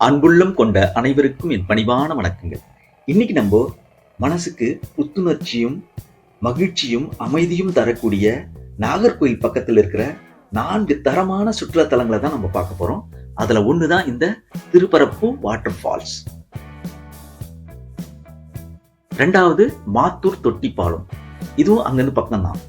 அன்புள்ளம் கொண்ட அனைவருக்கும் என் பணிவான வணக்கங்கள். இன்னைக்கு நம்ம மனசுக்கு புத்துணர்ச்சியும் மகிழ்ச்சியும் அமைதியும் தரக்கூடிய நாகர்கோயில் பக்கத்தில் இருக்கிற 4 தரமான சுற்றுலா தலங்களை தான் நம்ம பார்க்க போறோம். அதுல ஒண்ணுதான் இந்த திருப்பரப்பு வாட்டர் ஃபால்ஸ். 2வது மாத்தூர் தொட்டி பாலம், இதுவும் அங்கிருந்து பக்கம் தான்.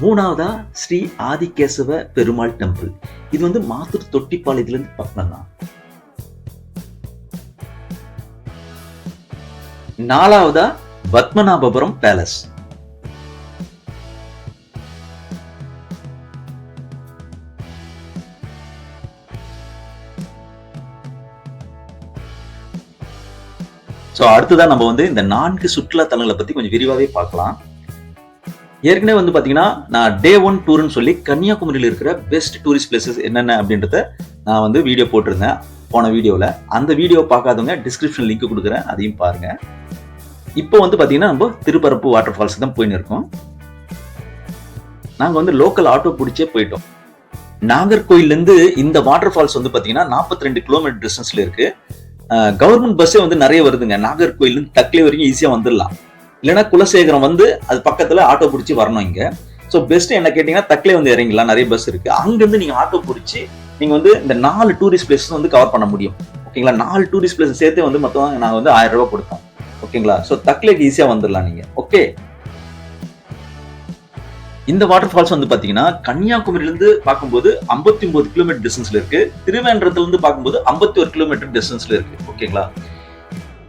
மூணாவதா ஸ்ரீ ஆதிகேசவ பெருமாள் டெம்பிள், இது மாத்தூர் தொட்டிப்பாளையத்துல இருந்து பக்கம் தான். 4வதா பத்மநாபபுரம் பேலஸ். அடுத்ததான் நம்ம இந்த 4 சுற்றுலா தலங்களை பத்தி கொஞ்சம் விரிவாவே பார்க்கலாம். ஏற்கனவே பாத்தீங்கன்னா நான் டே 1 டூர்னு சொல்லி கன்னியாகுமரியில் இருக்கிற பெஸ்ட் டூரிஸ்ட் பிளேசஸ் என்னென்ன அப்படின்றத நான் வீடியோ போட்டிருந்தேன் போன வீடியோல. அந்த வீடியோ பார்க்காதவங்க டிஸ்கிரிப்ஷன் லிங்க் கொடுக்குறேன், அதையும் பாருங்க. இப்போ பாத்தீங்கன்னா நம்ம திருப்பரப்பு வாட்டர் ஃபால்ஸ் தான் போயின்னு இருக்கோம். நாங்க லோக்கல் ஆட்டோ பிடிச்சே போயிட்டோம். நாகர்கோயில்ல இருந்து இந்த வாட்டர் ஃபால்ஸ் பாத்தீங்கன்னா 42 கிலோமீட்டர் டிஸ்டன்ஸ்ல இருக்கு. கவர்மெண்ட் பஸ்ஸே நிறைய வருதுங்க. நாகர்கோயில இருந்து தக்லே வரைக்கும் ஈஸியா வந்துடலாம். இல்லைன்னா குலசேகரம் அது பக்கத்துல ஆட்டோ பிடிச்சி வரணும் இங்க. ஸோ பெஸ்ட் என்ன கேட்டீங்கன்னா தக்லே இறங்கிக்கலாம், நிறைய பஸ் இருக்கு. அங்கிருந்து நீங்க ஆட்டோ பிடிச்சி நீங்க இந்த 4 டூரிஸ்ட் பிளேசஸ் கவர் பண்ண முடியும். ஓகேங்களா, 4 டூரிஸ்ட் பிளேஸ் சேர்த்து மொத்தம் நாங்க 1000 ரூபாய் கொடுத்தோம். ஓகேங்களா, ஸோ தக்லேக்கு ஈஸியா வந்துடலாம் நீங்க. ஓகே, இந்த வாட்டர் ஃபால்ஸ் பாத்தீங்கன்னா கன்னியாகுமரியில இருந்து பார்க்கும்போது 59 கிலோமீட்டர் டிஸ்டன்ஸ்ல இருக்கு. திருவேன்றத்துல இருந்து பார்க்கும்போது 51 கிலோமீட்டர் டிஸ்டன்ஸ்ல இருக்கு. ஓகேங்களா,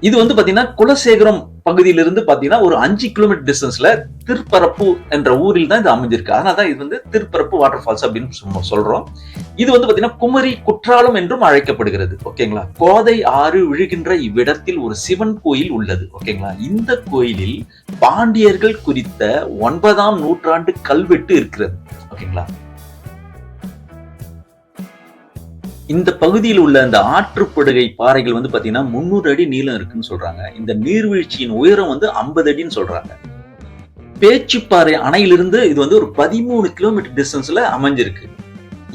இது பாத்தீங்கன்னா குலசேகரம் பகுதியிலிருந்து பாத்தீங்கன்னா ஒரு 5 கிலோமீட்டர் டிஸ்டன்ஸ்ல திருப்பரப்பு என்ற ஊரில் தான் இது அமைஞ்சிருக்கு. அதனாலதான் இது திருப்பரப்பு வாட்டர் ஃபால்ஸ் அப்படின்னு சொல்றோம். இது பாத்தீங்கன்னா குமரி குற்றாலம் என்றும் அழைக்கப்படுகிறது. ஓகேங்களா, கோதை ஆறு விழுகின்ற இவ்விடத்தில் ஒரு சிவன் கோயில் உள்ளது. ஓகேங்களா, இந்த கோயிலில் பாண்டியர்கள் குறித்த 9ஆம் நூற்றாண்டு கல்வெட்டு இருக்கிறது. ஓகேங்களா, இந்த பகுதியில் உள்ள அந்த ஆற்றுப்படுகை பாறைகள் பாத்தீங்கன்னா 300 அடி நீளம் இருக்குன்னு சொல்றாங்க. இந்த நீர்வீழ்ச்சியின் உயரம் 50 அடின்னு சொல்றாங்க. பேச்சுப்பாறை அணையிலிருந்து இது ஒரு 13 கிலோமீட்டர் டிஸ்டன்ஸ்ல அமைஞ்சிருக்கு.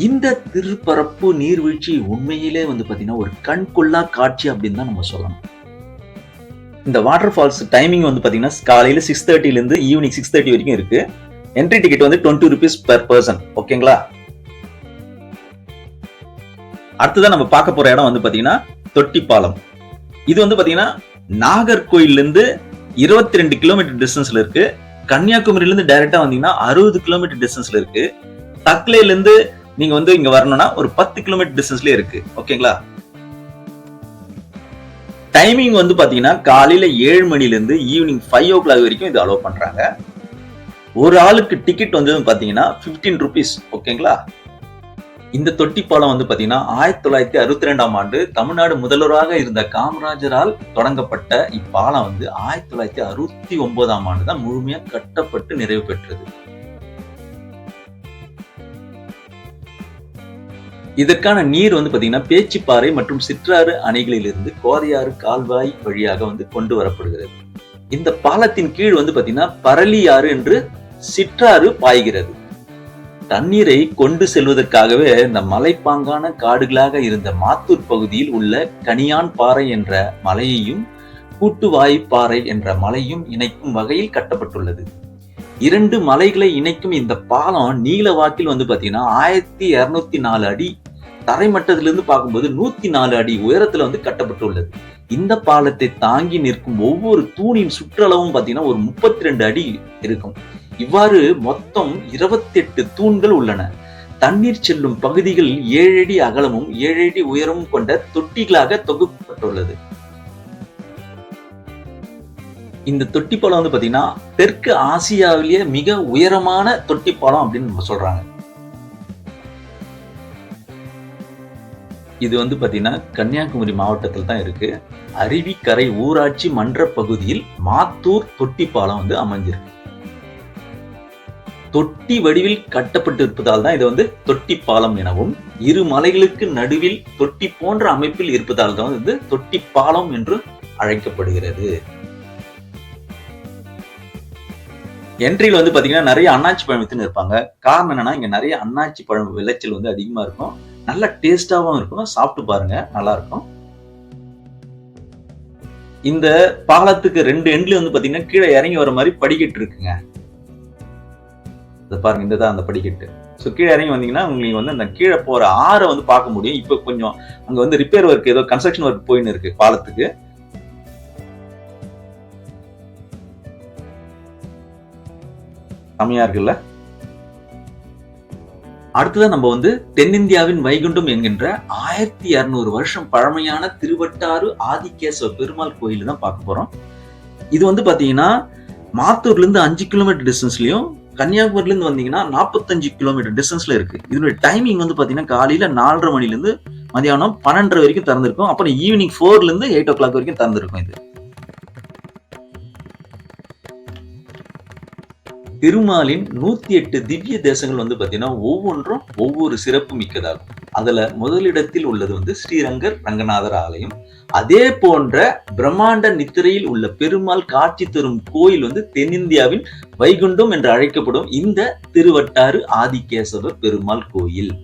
இந்த திருப்பரப்பு நீர்வீழ்ச்சி உண்மையிலே பாத்தீங்கன்னா ஒரு கண்கொள்ளா காட்சி அப்படின்னு தான் நம்ம சொல்லணும். இந்த வாட்டர் ஃபால்ஸ் டைமிங் பாத்தீங்கன்னா காலையில 6:30 இருந்து ஈவினிங் 6:30 வரைக்கும் இருக்கு. Entry ticket 20 rupees per person. ஓகேங்களா, அடுத்ததான் நம்ம பார்க்க போற இடம் பாத்தீங்கன்னா தொட்டிப்பாலம். இது பாத்தீங்கன்னா நாகர்கோயில்ல இருந்து 22 கிலோமீட்டர் டிஸ்டன்ஸ்ல இருக்கு. கன்னியாகுமரியில இருந்து டைரக்டா வந்தீங்கன்னா 60 கிலோமீட்டர் டிஸ்டன்ஸ்ல இருக்கு. தக்லேல இருந்து நீங்க இங்க வரணும்னா ஒரு 10 கிலோமீட்டர் டிஸ்டன்ஸ்ல இருக்கு. ஓகேங்களா, டைமிங் பாத்தீங்கன்னா காலையில 7 மணில இருந்து ஈவினிங் 5 o'clock வரைக்கும் இது அலோவ் பண்றாங்க. ஒரு ஆளுக்கு டிக்கெட் பாத்தீங்கன்னா 15 rupees. ஓகேங்களா, இந்த தொட்டிப்பாலம் பாத்தீங்கன்னா 1962ஆம் ஆண்டு தமிழ்நாடு முதல்வராக இருந்த காமராஜரால் தொடங்கப்பட்ட இப்பாலம் 1969ஆம் ஆண்டு தான் முழுமையா கட்டப்பட்டு நிறைவு பெற்றது. இதற்கான நீர் பாத்தீங்கன்னா பேச்சிப்பாறை மற்றும் சிற்றாறு அணைகளிலிருந்து கோதையாறு கால்வாய் வழியாக கொண்டு வரப்படுகிறது. இந்த பாலத்தின் கீழ் பாத்தீங்கன்னா பரளியாறு என்று சிற்றாறு பாய்கிறது. தண்ணீரை கொண்டு செல்வதற்காகவே இந்த மலைப்பாங்கான காடுகளாக இருந்த மாத்தூர் பகுதியில் உள்ள கனியான் பாறை என்ற மலையையும் கூட்டுவாய்ப்பாறை என்ற மலையும் இணைக்கும் வகையில் கட்டப்பட்டுள்ளது. 2 மலைகளை இணைக்கும் இந்த பாலம் நீள வாக்கில் பாத்தீங்கன்னா 1204 அடி, தரைமட்டத்திலிருந்து பார்க்கும்போது 104 அடி உயரத்துல கட்டப்பட்டுள்ளது. இந்த பாலத்தை தாங்கி நிற்கும் ஒவ்வொரு தூணின் சுற்றளவும் பாத்தீங்கன்னா ஒரு 32 அடி இருக்கும். இவ்வாறு மொத்தம் 28 தூண்கள் உள்ளன. தண்ணீர் செல்லும் பகுதிகள் 7 அடி அகலமும் 7 அடி உயரமும் கொண்ட தொட்டிகளாக தொகுக்கப்பட்டுள்ளது. இந்த தொட்டிப்பாலம் பாத்தீங்கன்னா தெற்கு ஆசியாவிலேயே மிக உயரமான தொட்டிப்பாலம் அப்படின்னு நம்ம சொல்றாங்க. இது பாத்தீங்கன்னா கன்னியாகுமரி மாவட்டத்தில் தான் இருக்கு. அருவிக்கரை ஊராட்சி மன்ற பகுதியில் மாத்தூர் தொட்டிப்பாலம் அமைஞ்சிருக்கு. தொட்டி வடிவில் கட்டப்பட்டிருப்பதால் தான் இது தொட்டி பாலம் எனவும், 2 மலைகளுக்கு நடுவில் தொட்டி போன்ற அமைப்பில் இருப்பதால் தான் தொட்டி பாலம் என்று அழைக்கப்படுகிறது. என்ட்ரியில வந்து பாத்தீங்கன்னா நிறைய அன்னாச்சி பழம் வித்துன்னு இருப்பாங்க. காரணம் என்னன்னா இங்க நிறைய அன்னாச்சி பழம் விளைச்சல் வந்து அதிகமா இருக்கும். நல்ல டேஸ்டாவும் இருக்கும். சாப்பிட்டு பாருங்க, நல்லா இருக்கும். இந்த பாலத்துக்கு 2 எண்ட்ல வந்து பாத்தீங்கன்னா கீழே இறங்கி வர மாதிரி படிக்கட்டு இருக்குங்க. இத பாருங்க, இதுதான் அந்த படிக்கட்டு. ஸோ கீழே இறங்கி வந்தீங்கன்னா உங்களுக்கு வந்து அந்த கீழே போற ஆறை வந்து பார்க்க முடியும். இப்போ கொஞ்சம் அங்க வந்து ரிப்பேர் ஒர்க், ஏதோ கன்ஸ்ட்ரக்ஷன் ஒர்க் போயின்னு இருக்கு பாலத்துக்கு. செமையா இருக்குல்ல. அடுத்ததான் நம்ம வந்து தென்னிந்தியாவின் வைகுண்டம் என்கின்ற 1200 வருஷம் பழமையான திருவட்டாறு ஆதிகேசவ பெருமாள் கோயில் தான் பார்க்க போறோம். இது வந்து பாத்தீங்கன்னா மாத்தூர்ல இருந்து 5 கிலோமீட்டர் டிஸ்டன்ஸ்லயும், கன்னியாகுமரில இருந்து வந்தீங்கன்னா 45 கிலோமீட்டர் டிஸ்டன்ஸ்ல இருக்கு. இதனுடைய டைமிங் வந்து பாத்தீங்கன்னா காலையில 4:30 மணில இருந்து மதியானம் 12:30 வரைக்கும் திறந்திருக்கும். அப்புறம் ஈவினிங் 4ல இருந்து 8 o'clock வரைக்கும் திறந்திருக்கும். இது திருமாலின் 108 திவ்ய தேசங்கள் வந்து பாத்தீங்கன்னா ஒவ்வொன்றும் ஒவ்வொரு சிறப்பு மிக்கதாகும். அதுல முதலிடத்தில் உள்ளது வந்து ஸ்ரீரங்கர் ரங்கநாதர் ஆலயம். அதே போன்ற பிரம்மாண்ட நித்திரையில் உள்ள பெருமாள் காட்சி தரும் கோயில் வந்து தென்னிந்தியாவின் வைகுண்டம் என்று அழைக்கப்படும் இந்த திருவட்டாறு ஆதிகேசவ பெருமாள் கோயில்.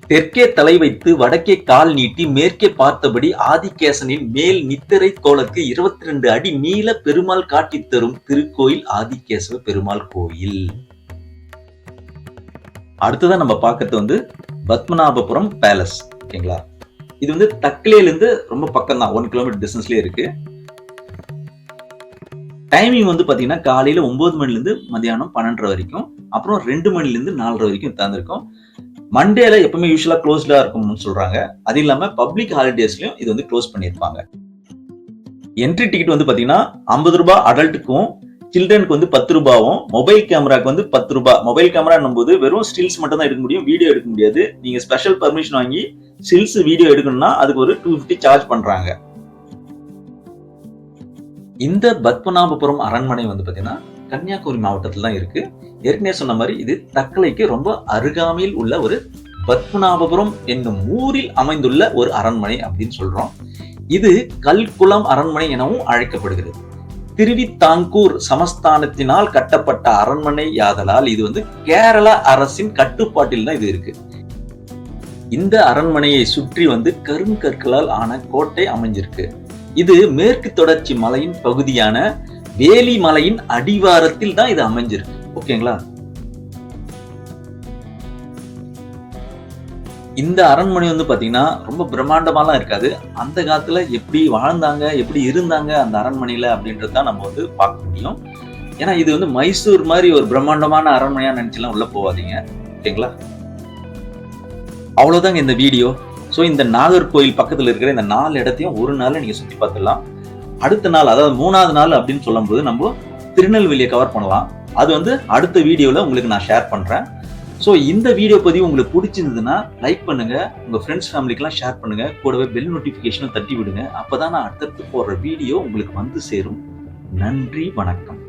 தெற்கே தலை வைத்து வடக்கே கால் நீட்டி மேற்கே பார்த்தபடி ஆதிகேசனின் மேல் நித்திரை கோலத்து 22 அடி நீள பெருமாள் காட்டி தரும் திருக்கோயில் ஆதிகேசவ பெருமாள் கோயில். அடுத்ததான் நம்ம பார்க்கறது வந்து பத்மநாபபுரம் பேலஸ். ஓகேங்களா, இது வந்து தக்கலையில இருந்து ரொம்ப பக்கம் தான், 1 கிலோமீட்டர் டிஸ்டன்ஸ்லயே இருக்கு. டைமிங் வந்து பாத்தீங்கன்னா காலையில 9 மணில இருந்து மதியானம் 12:30 வரைக்கும், அப்புறம் 2 மணில இருந்து 4:30 வரைக்கும் திறந்திருக்கும். மண்டேல எப்பவுமே யூஸ்வலா க்ளோஸ்டா இருக்கும்னு சொல்றாங்க. அது இல்லாம பப்ளிக் ஹாலிடேஸ்லயும் இது வந்து க்ளோஸ் பண்ணிருப்பாங்க. என்ட்ரி டிக்கெட் வந்து பாத்தீங்கன்னா 50 ரூபாய் அடல்ட்டுக்கும், சில்ட்ரனுக்கு வந்து 10 ரூபாயும், மொபைல் கேமராக்கு வந்து 10 ரூபாய். மொபைல் கேமரா போது வெறும் ஸ்டில்ஸ் மட்டும் தான் எடுக்க முடியும், வீடியோ எடுக்க முடியாது. நீங்க ஸ்பெஷல் பர்மிஷன் வாங்கி ஸ்டில்ஸ் வீடியோ எடுக்கணும்னா அதுக்கு ஒரு 250 சார்ஜ் பண்றாங்க. இந்த பத்மநாபபுரம் அரண்மனை வந்து பாத்தீங்கன்னா கன்னியாகுமரி மாவட்டத்தில் தான் இருக்கு. ஏற்கனவே சொன்ன மாதிரி இது தக்கலைக்கு ரொம்ப அருகாமையில் உள்ள ஒரு பத்மநாபபுரம் என்னும் ஊரில் அமைந்துள்ள ஒரு அரண்மனை அப்படின்னு சொல்றோம். இது கல்குளம் அரண்மனை எனவும் அழைக்கப்படுகிறது. திருவிதாங்கூர் சமஸ்தானத்தினால் கட்டப்பட்ட அரண்மனை யாதலால் இது வந்து கேரள அரசின் கட்டுப்பாட்டில் தான் இது இருக்கு. இந்த அரண்மனையை சுற்றி வந்து கருங்கற்களால் ஆன கோட்டை அமைஞ்சிருக்கு. இது மேற்கு தொடர்ச்சி மலையின் பகுதியான வேலி மலையின் அடிவாரத்தில் தான் இது அமைஞ்சிருக்கு. ஓகேங்களா, இந்த அரண்மனை வந்து பாத்தீங்கன்னா ரொம்ப பிரம்மாண்டமாலாம் இருக்காது. அந்த காலத்துல எப்படி வாழ்ந்தாங்க, எப்படி இருந்தாங்க அந்த அரண்மனையில அப்படின்றது தான் நம்ம வந்து பார்க்க முடியும். ஏன்னா இது வந்து மைசூர் மாதிரி ஒரு பிரம்மாண்டமான அரண்மனையா நினைச்சுலாம் உள்ள போவாதீங்க. ஓகேங்களா, அவ்வளவுதாங்க இந்த வீடியோ. ஸோ இந்த நாகர்கோயில் பக்கத்துல இருக்கிற இந்த 4 இடத்தையும் ஒரு நாள்ல நீங்க சுத்தி பார்த்துடலாம். அடுத்த நாள், அதாவது 3ஆவது நாள் அப்படின்னு சொல்லும் போது நம்ம திருநெல்வேலியை கவர் பண்ணலாம். அது வந்து அடுத்த வீடியோல உங்களுக்கு நான் ஷேர் பண்றேன். ஸோ இந்த வீடியோ பதிவு உங்களுக்கு பிடிச்சிருந்ததுன்னா லைக் பண்ணுங்க, உங்க ஃப்ரெண்ட்ஸ் ஃபேமிலிக்கெல்லாம் ஷேர் பண்ணுங்க, கூடவே பெல் நோட்டிபிகேஷனும் தட்டி விடுங்க. அப்பதான் நான் அடுத்தடுத்து போடுற வீடியோ உங்களுக்கு வந்து சேரும். நன்றி, வணக்கம்.